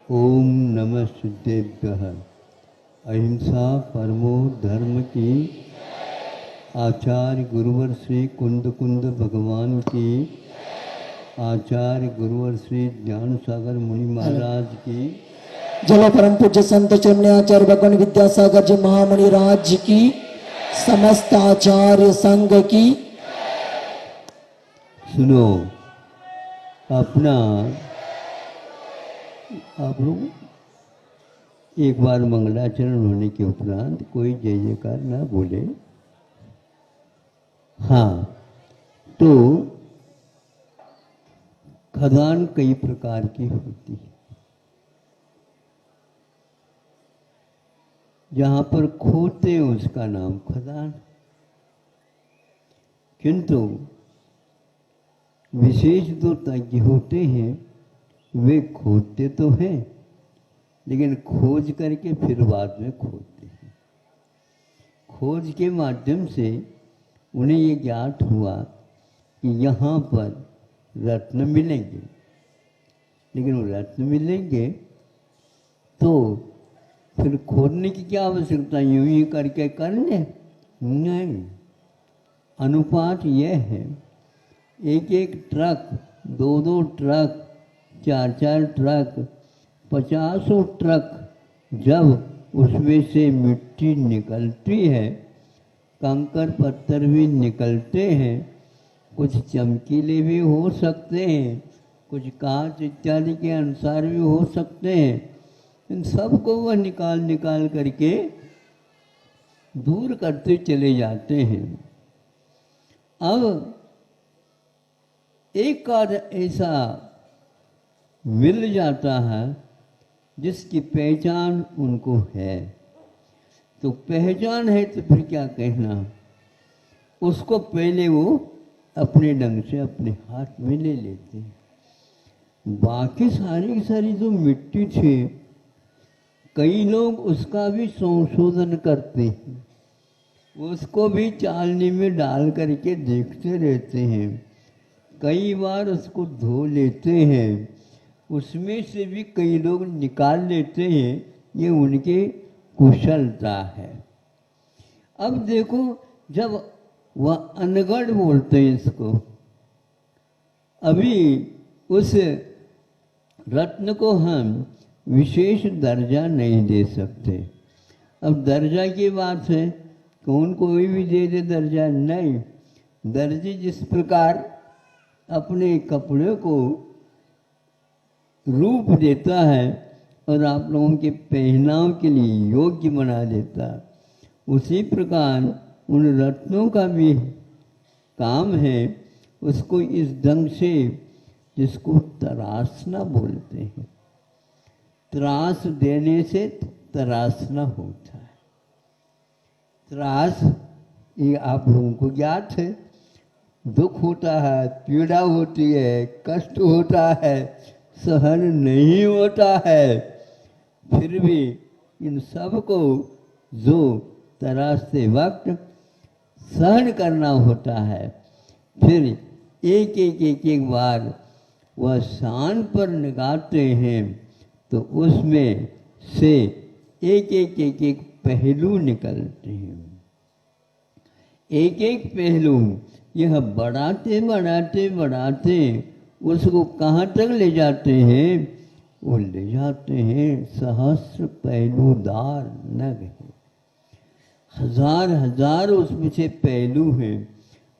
ओम नमः सिद्धेभ्यः। अहिंसा परमो धर्म की। आचार्य गुरुवर श्री कुंद कुंद भगवान की। आचार्य गुरुवर श्री ज्ञान सागर मुनि महाराज की। जल परम पूज्य संत चरण्य आचार्य भगवान विद्यासागर जी महामुनि राज की। समस्त आचार्य संघ की। सुनो, अपना आप लोग एक बार मंगलाचरण होने के उपरांत कोई जय जयकार ना बोले। हाँ, तो खदान कई प्रकार की होती है। जहाँ पर खोते हैं उसका नाम खदान, किंतु विशेष जो तज्ञ होते हैं वे खोदते तो हैं, लेकिन खोज करके फिर बाद में खोदते हैं। खोज के माध्यम से उन्हें ये ज्ञात हुआ कि यहाँ पर रत्न मिलेंगे, लेकिन वो रत्न मिलेंगे तो फिर खोदने की क्या आवश्यकता, यूं ही करके कर ले? नहीं, अनुपात यह है, एक एक ट्रक, दो दो ट्रक, चार चार ट्रक, 50 ट्रक जब उसमें से मिट्टी निकलती है, कंकर पत्थर भी निकलते हैं, कुछ चमकीले भी हो सकते हैं, कुछ कांच इत्यादि के अनुसार भी हो सकते हैं, इन सब को वह निकाल निकाल करके दूर करते चले जाते हैं। अब एक आध ऐसा मिल जाता है जिसकी पहचान उनको है, तो पहचान है तो फिर क्या कहना, उसको पहले वो अपने ढंग से अपने हाथ में ले लेते हैं। बाकी सारी की सारी जो मिट्टी थी, कई लोग उसका भी संशोधन करते हैं, उसको भी चालनी में डाल करके देखते रहते हैं, कई बार उसको धो लेते हैं, उसमें से भी कई लोग निकाल लेते हैं। ये उनकी कुशलता है। अब देखो, जब वह अनगढ़ बोलते हैं इसको, अभी उस रत्न को हम विशेष दर्जा नहीं दे सकते। अब दर्जा की बात है, कौन कोई भी दे दे दर्जा? नहीं, दर्जी जिस प्रकार अपने कपड़े को रूप देता है और आप लोगों के पहनाव के लिए योग्य बना देता, उसी प्रकार उन रत्नों का भी काम है उसको इस ढंग से, जिसको तराशना बोलते हैं। त्रास देने से तराशना होता है। त्रास ये आप लोगों को ज्ञात है, दुख होता है, पीड़ा होती है, कष्ट होता है, सहन नहीं होता है, फिर भी इन सब को जो तराशते वक्त सहन करना होता है, फिर एक एक एक एक बार वह शान पर लगाते हैं तो उसमें से एक एक एक एक पहलू निकलते हैं। एक एक पहलू यह बढ़ाते बढ़ाते बढ़ाते उसको कहाँ तक ले जाते हैं? वो ले जाते हैं सहस्र पहलूदार नग है। हजार हजार उसमें से पहलू हैं,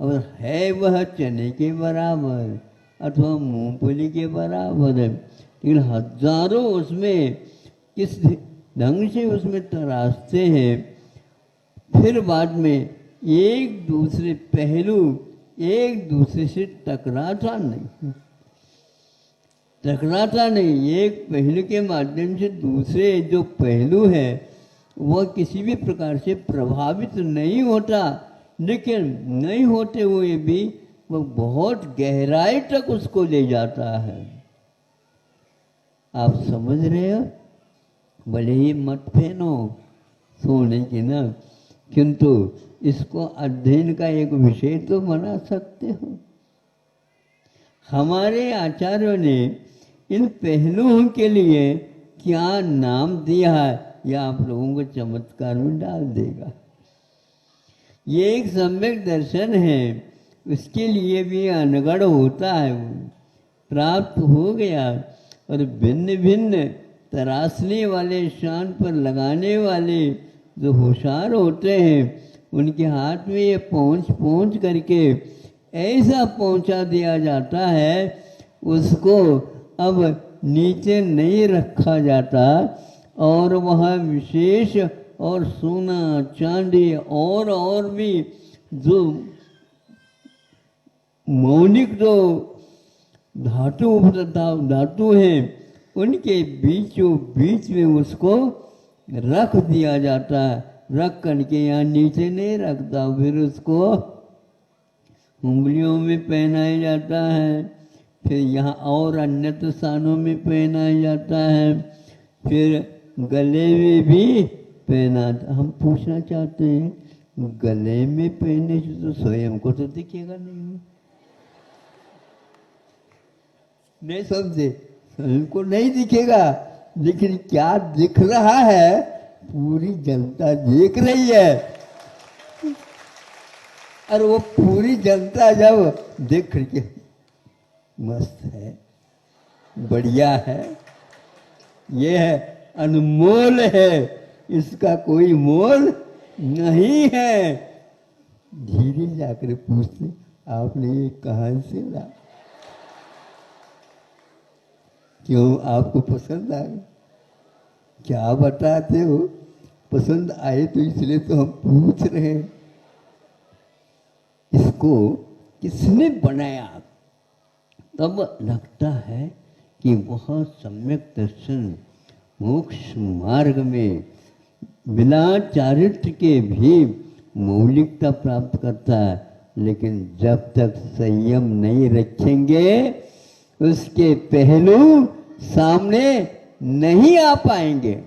और है वह चने के बराबर अथवा मूंगफली के बराबर है, लेकिन हजारों उसमें किस ढंग से उसमें तराशते हैं, फिर बाद में एक दूसरे पहलू एक दूसरे से टकराता नहीं, एक पहलू के माध्यम से दूसरे जो पहलू है वह किसी भी प्रकार से प्रभावित नहीं होता, लेकिन नहीं होते हुए भी वह बहुत गहराई तक उसको ले जाता है। आप समझ रहे हो? भले ही मत पहनो सोने की ना, किंतु इसको अध्ययन का एक विषय तो बना सकते हो। हमारे आचार्यों ने इन पहलुओं के लिए क्या नाम दिया है यह आप लोगों को चमत्कार में डाल देगा। ये एक सम्यक दर्शन है, उसके लिए भी अनगढ़ होता है, प्राप्त हो गया। और भिन्न भिन्न तराशने वाले, शान पर लगाने वाले जो होशियार होते हैं, उनके हाथ में ये पहुँच करके ऐसा पहुंचा दिया जाता है, उसको अब नीचे नहीं रखा जाता, और वह विशेष और सोना चांदी और भी जो मौलिक जो धातु हैं, उनके बीचों बीच में उसको रख दिया जाता है। रख करके यहाँ नीचे नहीं रखता, फिर उसको उंगलियों में पहनाया जाता है, फिर यहाँ और अन्य स्थानों में पहनाया जाता है, फिर गले में भी पहना। हम पूछना चाहते हैं, गले में पहनने से तो स्वयं को तो दिखेगा नहीं समझे, स्वयं को नहीं दिखेगा, लेकिन क्या दिख रहा है, पूरी जनता देख रही है। और वो पूरी जनता जब देख के मस्त है, बढ़िया है, ये है, अनमोल है, इसका कोई मोल नहीं है। धीरे जाकर पूछते, आपने ये कहाँ से ला, क्यों आपको पसंद आ गया, क्या बताते हो, पसंद आए तो इसलिए तो हम पूछ रहे हैं। इसको किसने बनाया, तब लगता है कि वह सम्यक दर्शन मोक्ष मार्ग में बिना चारित्र के भी मौलिकता प्राप्त करता है। लेकिन जब तक संयम नहीं रखेंगे, उसके पहलू सामने नहीं आ पाएंगे,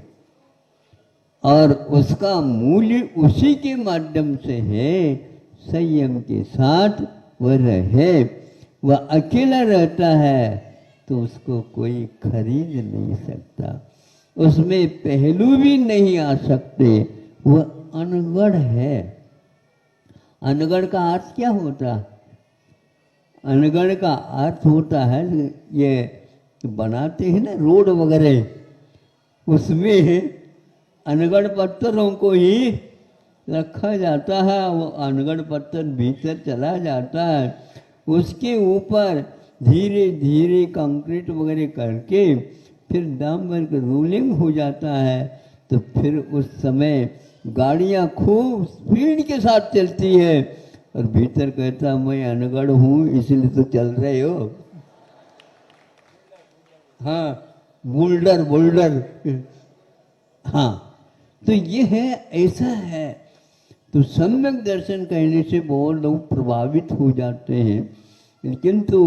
और उसका मूल्य उसी के माध्यम से है। संयम के साथ वह रहे, वह अकेला रहता है तो उसको कोई खरीद नहीं सकता, उसमें पहलू भी नहीं आ सकते, वह अनगढ़ है। अनगढ़ का अर्थ क्या होता है? अनगढ़ का अर्थ होता है, ये बनाते हैं ना रोड वगैरह, उसमें अनगढ़ पत्थरों को ही रखा जाता है, वो अनगढ़ पत्थर भीतर चला जाता है, उसके ऊपर धीरे धीरे कंक्रीट वगैरह करके फिर डामर का रोलिंग हो जाता है। तो फिर उस समय गाड़ियाँ खूब स्पीड के साथ चलती है, और भीतर कहता मैं अनगढ़ हूँ इसलिए तो चल रहे हो। हाँ, बोल्डर हाँ, तो ये है, ऐसा है। तो सम्यक दर्शन कहने से बहुत लोग प्रभावित हो जाते हैं, किंतु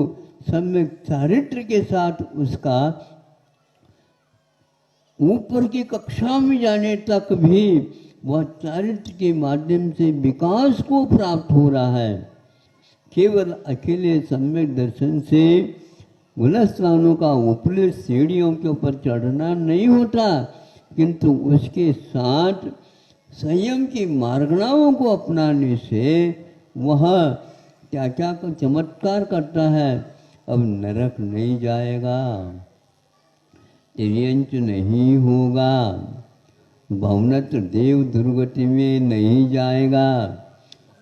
सम्यक चारित्र के साथ उसका ऊपर की कक्षा में जाने तक भी वह चारित्र के माध्यम से विकास को प्राप्त हो रहा है। केवल अकेले सम्यक दर्शन से गुणस्थानों का ऊपरी सीढ़ियों के ऊपर चढ़ना नहीं होता, किंतु उसके साथ संयम की मार्गणाओं को अपनाने से वह क्या क्या चमत्कार करता है। अब नरक नहीं जाएगा, तिर्यंच नहीं होगा, भवनत देव दुर्गति में नहीं जाएगा,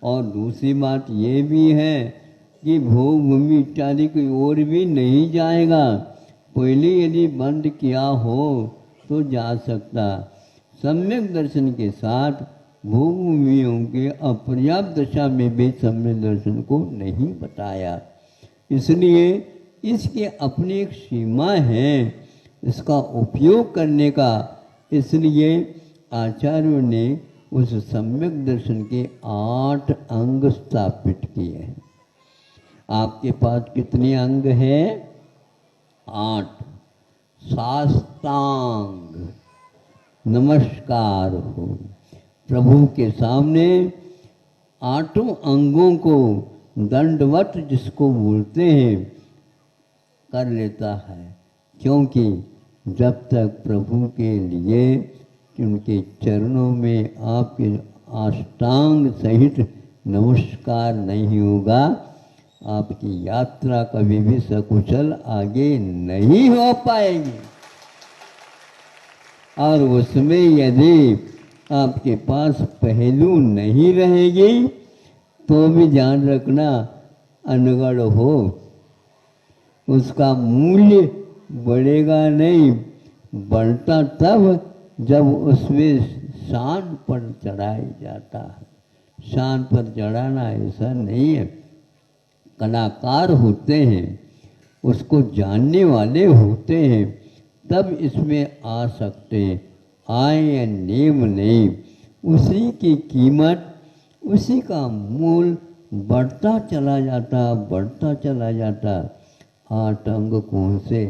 और दूसरी बात ये भी है कि भोग भूमि इत्यादि की ओर भी नहीं जाएगा। पहले यदि बंद किया हो तो जा सकता। सम्यक दर्शन के साथ भोग भूमियों के अपर्याप्त दशा में भी सम्यक दर्शन को नहीं बताया, इसलिए इसके अपनी एक सीमा है इसका उपयोग करने का। इसलिए आचार्यों ने उस सम्यक दर्शन के 8 अंग स्थापित किए हैं। आपके पास कितने अंग हैं? 8। साष्टांग नमस्कार हो प्रभु के सामने, 8 अंगों को दंडवत जिसको बोलते हैं कर लेता है, क्योंकि जब तक प्रभु के लिए उनके चरणों में आपके अष्टांग सहित नमस्कार नहीं होगा, आपकी यात्रा कभी भी सकुशल आगे नहीं हो पाएगी। और उसमें यदि आपके पास पहलू नहीं रहेगी तो भी ध्यान रखना, अनगढ़ हो, उसका मूल्य बढ़ेगा नहीं, बढ़ता तब जब उसमें शान पर चढ़ाया जाता है। शान पर चढ़ाना ऐसा नहीं है, कलाकार होते हैं, उसको जानने वाले होते हैं, तब इसमें आ सकते हैं, आए या नेम नहीं। उसी की कीमत, उसी का मूल बढ़ता चला जाता, बढ़ता चला जाता। 8 अंग कौन से?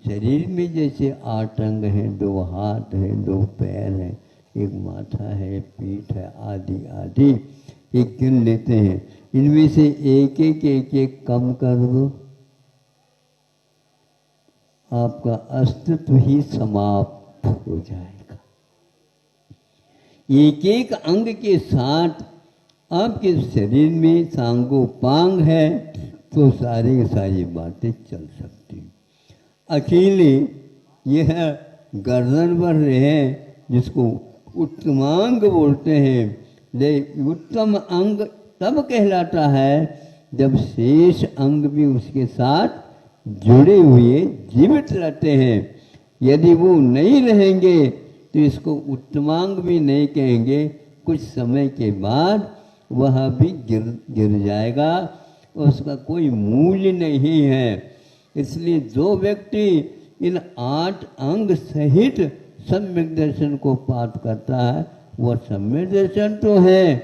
शरीर में जैसे 8 अंग हैं, 2 हाथ है, 2 पैर है, एक माथा है, पीठ है, आदि आदि एक गिन लेते हैं। इनमें से एक एक कम कर दो, आपका अस्तित्व ही समाप्त हो जाएगा। एक एक अंग के साथ आपके शरीर में सांगोपांग है तो सारी की सारी बातें चल सकती हैं। अकेले यह गर्दन पर रहे जिसको उत्तमांग बोलते हैं, ले उत्तम अंग तब कहलाता है जब शेष अंग भी उसके साथ जुड़े हुए जीवित रहते हैं। यदि वो नहीं रहेंगे तो इसको उत्तमांग भी नहीं कहेंगे, कुछ समय के बाद वह भी गिर जाएगा, उसका कोई मूल्य नहीं है। इसलिए जो व्यक्ति इन 8 अंग सहित सम्यक दर्शन को पाठ करता है वह सम्यक दर्शन तो है,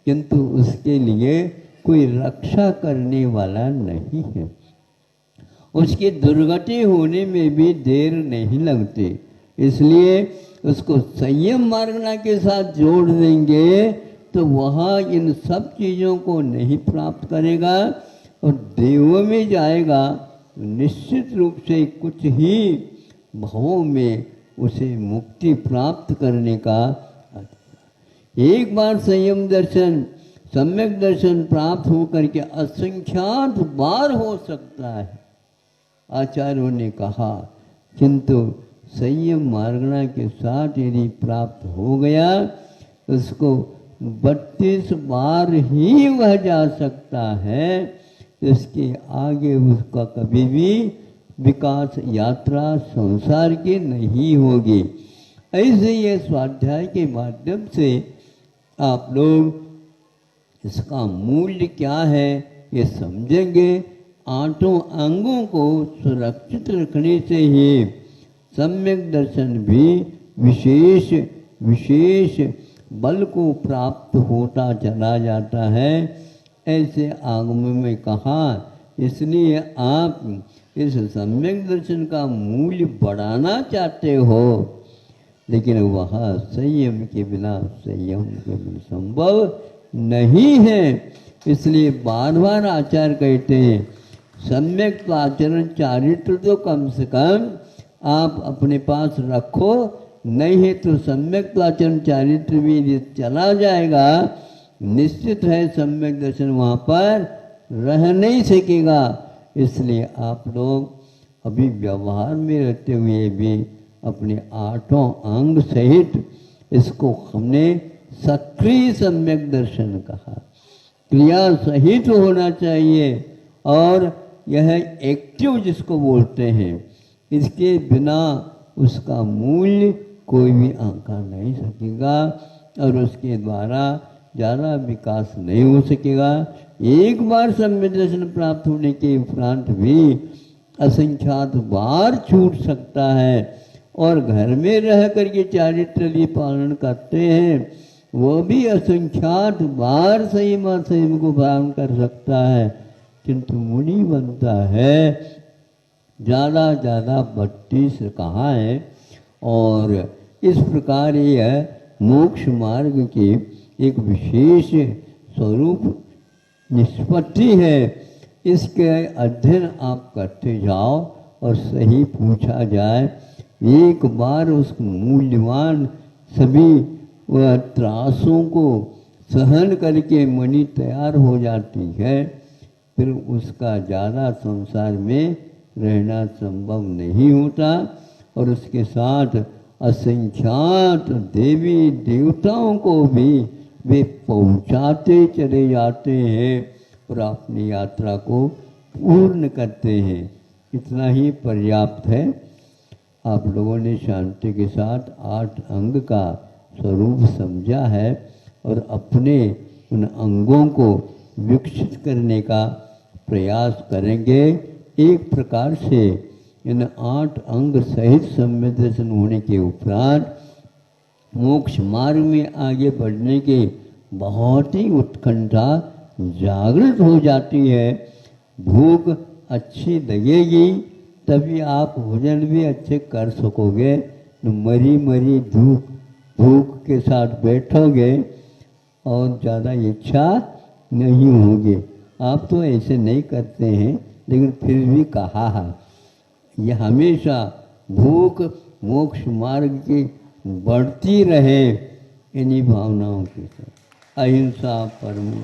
किंतु उसके लिए कोई रक्षा करने वाला नहीं है। उसकी दुर्गति होने में भी देर नहीं लगती, इसलिए उसको संयम मार्गना के साथ जोड़ देंगे तो वह इन सब चीज़ों को नहीं प्राप्त करेगा और देवों में जाएगा। निश्चित रूप से कुछ ही भावों में उसे मुक्ति प्राप्त करने का, एक बार संयम दर्शन सम्यक दर्शन प्राप्त होकर के असंख्यात बार हो सकता है, आचार्यों ने कहा, किंतु संयम मार्गना के साथ यदि प्राप्त हो गया उसको 32 बार ही वह जा सकता है। इसके आगे उसका कभी भी विकास यात्रा संसार की नहीं होगी। ऐसे ये स्वाध्याय के माध्यम से आप लोग इसका मूल्य क्या है ये समझेंगे। 8 अंगों को सुरक्षित रखने से ही सम्यक दर्शन भी विशेष विशेष बल को प्राप्त होता चला जाता है, ऐसे आगम में कहा। इसलिए आप इस सम्यक दर्शन का मूल्य बढ़ाना चाहते हो, लेकिन वह संयम के बिना संभव नहीं है। इसलिए बार बार आचार्य कहते हैं सम्यक आचरण चारित्र तो कम से कम आप अपने पास रखो, नहीं है तो सम्यक आचरण चारित्र भी चला जाएगा, निश्चित है सम्यक दर्शन वहाँ पर रह नहीं सकेगा। इसलिए आप लोग अभी व्यवहार में रहते हुए भी अपने 8 अंग सहित, इसको हमने सक्रिय सम्यक दर्शन कहा, क्रिया सहित होना चाहिए। और यह एक्टिव जिसको बोलते हैं, इसके बिना उसका मूल्य कोई भी आंका नहीं सकेगा और उसके द्वारा ज़्यादा विकास नहीं हो सकेगा। एक बार सम्यक दर्शन प्राप्त होने के उपरांत भी असंख्यात बार छूट सकता है, और घर में रह करके चारित्र पालन करते हैं वो भी असंख्यात बार संयम असंयम को पालन कर सकता है, किंतु मुनि बनता है ज़्यादा 32 कहाँ है। और इस प्रकार यह मोक्ष मार्ग की एक विशेष स्वरूप निष्पत्ति है। इसके अध्ययन आप करते जाओ और सही पूछा जाए एक बार उस मूल्यवान सभी वह त्रासों को सहन करके मणि तैयार हो जाती है, फिर उसका ज़्यादा संसार में रहना संभव नहीं होता और उसके साथ असंख्यात देवी देवताओं को भी वे पहुंचाते चले जाते हैं और अपनी यात्रा को पूर्ण करते हैं। इतना ही पर्याप्त है। आप लोगों ने शांति के साथ 8 अंग का स्वरूप समझा है और अपने उन अंगों को विकसित करने का प्रयास करेंगे। एक प्रकार से इन 8 अंग सहित सम्यक दर्शन होने के उपरांत मोक्ष मार्ग में आगे बढ़ने के बहुत ही उत्कंठा जागृत हो जाती है। भूख अच्छी लगेगी तभी आप भोजन भी अच्छे कर सकोगे। मरी मरी भूख के साथ बैठोगे और ज़्यादा इच्छा नहीं होगी। आप तो ऐसे नहीं करते हैं, लेकिन फिर भी कहा है यह हमेशा भूख मोक्ष मार्ग की बढ़ती रहे इन्हीं भावनाओं के साथ। अहिंसा परमो